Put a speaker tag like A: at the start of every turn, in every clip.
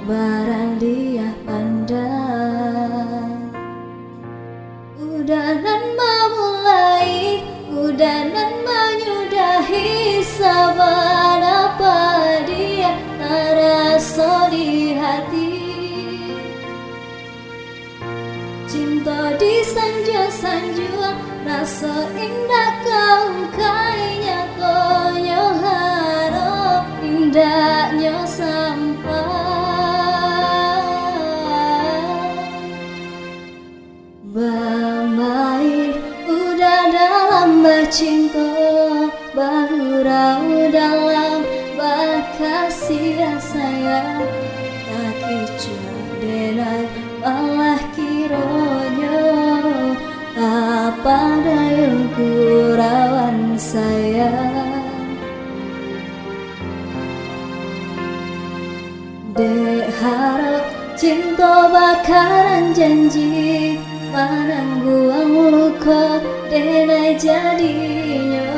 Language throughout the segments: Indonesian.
A: barang dia pandang. Udanan memulai, udanan menyudahi, sabar apa dia terasa di hati. Cinta di sanjung-sanjung, rasa indah kau kainya konyo harap indahnya sampai. Bermain udah dalam bercinta, bergurau dalam berkasih sayang. Tak kicau denai malah kironyo, apa dayung kurawan sayang. Dek harap cinta bakaran janji, menangguang luka denai jadinya.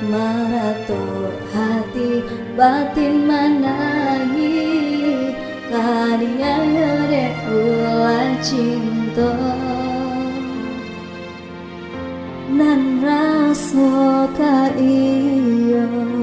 A: Marato hati batin menangis, tadinya dek ulah cinta. Nan rasa ka iyo.